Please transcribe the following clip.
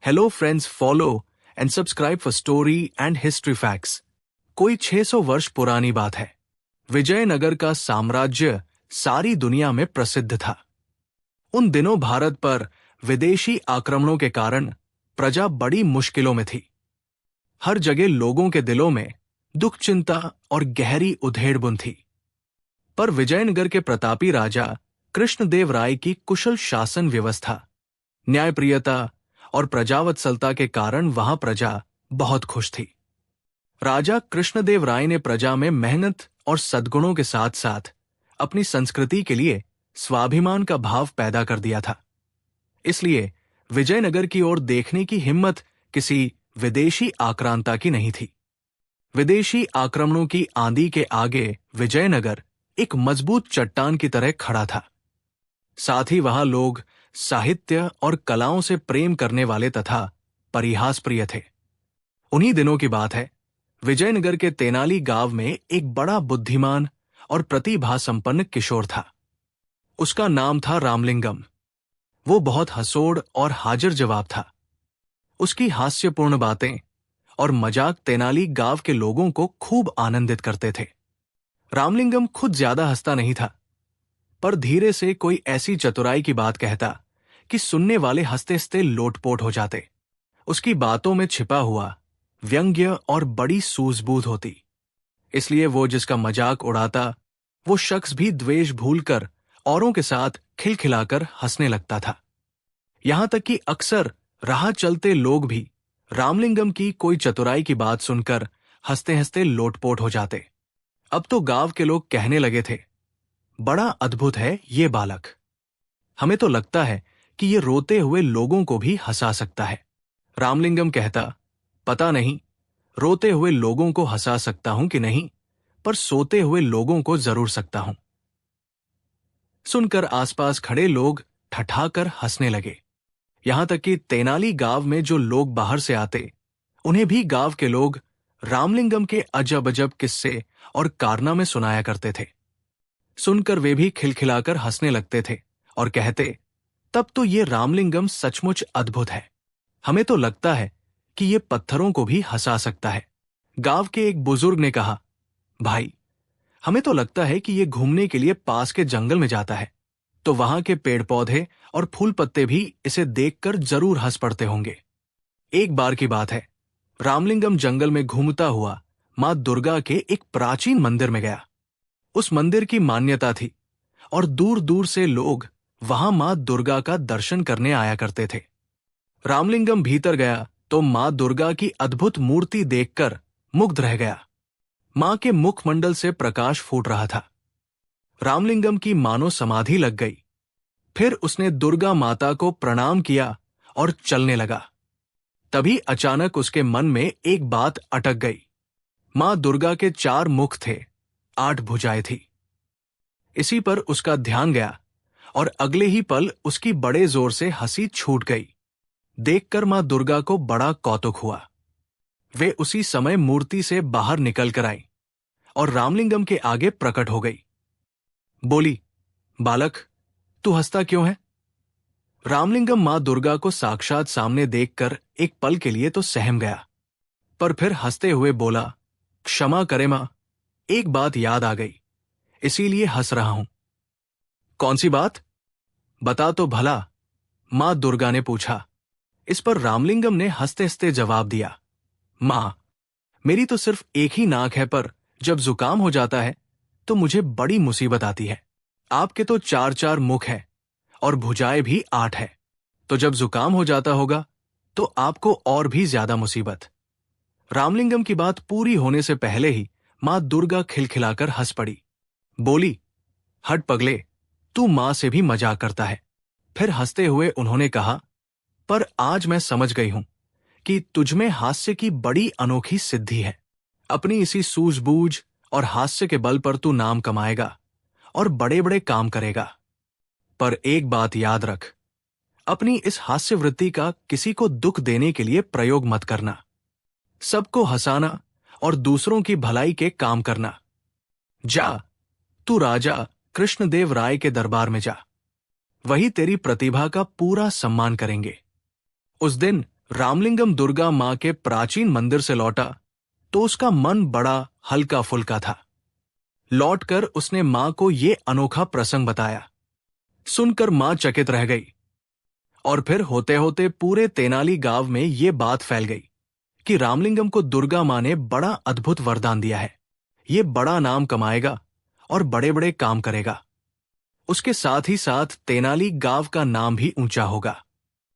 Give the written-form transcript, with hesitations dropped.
Hello friends, follow and subscribe for story and history facts. कोई 600 वर्ष पुरानी बात है। विजयनगर का साम्राज्य सारी दुनिया में प्रसिद्ध था। उन दिनों भारत पर विदेशी आक्रमणों के कारण प्रजा बड़ी मुश्किलों में थी। हर जगह लोगों के दिलों में दुख, चिंता और गहरी उधेड़-बुन थी। पर विजयनगर के प्रतापी राजा कृष्णदेव राय की कुशल शासन व्यवस्था, न्यायप्रियता और प्रजावत्सलता के कारण वहां प्रजा बहुत खुश थी। राजा कृष्णदेव राय ने प्रजा में मेहनत और सद्गुणों के साथ साथ अपनी संस्कृति के लिए स्वाभिमान का भाव पैदा कर दिया था। इसलिए विजयनगर की ओर देखने की हिम्मत किसी विदेशी आक्रांता की नहीं थी। विदेशी आक्रमणों की आंधी के आगे विजयनगर एक मजबूत चट्टान की तरह खड़ा था। साथ ही वहां लोग साहित्य और कलाओं से प्रेम करने वाले तथा परिहास प्रिय थे। उन्हीं दिनों की बात है। विजयनगर के तेनाली गांव में एक बड़ा बुद्धिमान और प्रतिभा संपन्न किशोर था। उसका नाम था रामलिंगम। वो बहुत हंसोड़ और हाजिर जवाब था। उसकी हास्यपूर्ण बातें और मजाक तेनाली गांव के लोगों को खूब आनंदित करते थे। रामलिंगम खुद ज्यादा हंसता नहीं था, पर धीरे से कोई ऐसी चतुराई की बात कहता कि सुनने वाले हंसते हंसते लोटपोट हो जाते। उसकी बातों में छिपा हुआ व्यंग्य और बड़ी सूझबूझ होती। इसलिए वो जिसका मजाक उड़ाता, वो शख्स भी द्वेष भूलकर औरों के साथ खिलखिलाकर हंसने लगता था। यहां तक कि अक्सर राह चलते लोग भी रामलिंगम की कोई चतुराई की बात सुनकर हंसते हंसते लोटपोट हो जाते। अब तो गांव के लोग कहने लगे थे, बड़ा अद्भुत है ये बालक। हमें तो लगता है कि ये रोते हुए लोगों को भी हंसा सकता है। रामलिंगम कहता, पता नहीं रोते हुए लोगों को हंसा सकता हूं कि नहीं, पर सोते हुए लोगों को जरूर सकता हूं। सुनकर आसपास खड़े लोग ठठाकर हंसने लगे। यहां तक कि तेनाली गांव में जो लोग बाहर से आते, उन्हें भी गांव के लोग रामलिंगम के अजब अजब किस्से और कारनामे सुनाया करते थे। सुनकर वे भी खिलखिलाकर हंसने लगते थे और कहते, तब तो ये रामलिंगम सचमुच अद्भुत है। हमें तो लगता है कि ये पत्थरों को भी हंसा सकता है। गांव के एक बुजुर्ग ने कहा, भाई, हमें तो लगता है कि ये घूमने के लिए पास के जंगल में जाता है, तो वहां के पेड़ पौधे और फूल पत्ते भी इसे देखकर जरूर हंस पड़ते होंगे। एक बार की बात है, रामलिंगम जंगल में घूमता हुआ मां दुर्गा के एक प्राचीन मंदिर में गया। उस मंदिर की मान्यता थी और दूर दूर से लोग वहां मां दुर्गा का दर्शन करने आया करते थे। रामलिंगम भीतर गया तो मां दुर्गा की अद्भुत मूर्ति देखकर मुग्ध रह गया। मां के मुखमंडल से प्रकाश फूट रहा था। रामलिंगम की मानो समाधि लग गई। फिर उसने दुर्गा माता को प्रणाम किया और चलने लगा। तभी अचानक उसके मन में एक बात अटक गई। मां दुर्गा के 4 मुख थे, 8 भुजाएं थी। इसी पर उसका ध्यान गया और अगले ही पल उसकी बड़े जोर से हंसी छूट गई। देखकर मां दुर्गा को बड़ा कौतुक हुआ। वे उसी समय मूर्ति से बाहर निकल कर आई और रामलिंगम के आगे प्रकट हो गई। बोली, बालक, तू हंसता क्यों है? रामलिंगम मां दुर्गा को साक्षात सामने देखकर एक पल के लिए तो सहम गया, पर फिर हंसते हुए बोला, क्षमा करे मां, एक बात याद आ गई, इसीलिए हंस रहा हूं। कौन सी बात? बता तो भला, मां दुर्गा ने पूछा। इस पर रामलिंगम ने हंसते हंसते जवाब दिया, मां, मेरी तो सिर्फ एक ही नाक है, पर जब जुकाम हो जाता है तो मुझे बड़ी मुसीबत आती है। आपके तो 4 मुख हैं और भुजाएं भी 8 है, तो जब जुकाम हो जाता होगा तो आपको और भी ज्यादा मुसीबत। रामलिंगम की बात पूरी होने से पहले ही मां दुर्गा खिलखिलाकर हंस पड़ी। बोली, हट पगले, तू मां से भी मजाक करता है। फिर हंसते हुए उन्होंने कहा, पर आज मैं समझ गई हूं कि तुझमें हास्य की बड़ी अनोखी सिद्धि है। अपनी इसी सूझबूझ और हास्य के बल पर तू नाम कमाएगा और बड़े बड़े काम करेगा। पर एक बात याद रख, अपनी इस हास्य वृत्ति का किसी को दुख देने के लिए प्रयोग मत करना। सबको हंसाना और दूसरों की भलाई के काम करना। जा, तू राजा कृष्णदेव राय के दरबार में जा, वही तेरी प्रतिभा का पूरा सम्मान करेंगे। उस दिन रामलिंगम दुर्गा मां के प्राचीन मंदिर से लौटा तो उसका मन बड़ा हल्का फुल्का था। लौटकर उसने मां को यह अनोखा प्रसंग बताया। सुनकर मां चकित रह गई और फिर होते होते पूरे तेनाली गांव में यह बात फैल गई कि रामलिंगम को दुर्गा मां ने बड़ा अद्भुत वरदान दिया है। ये बड़ा नाम कमाएगा और बड़े बड़े काम करेगा। उसके साथ ही साथ तेनाली गांव का नाम भी ऊंचा होगा।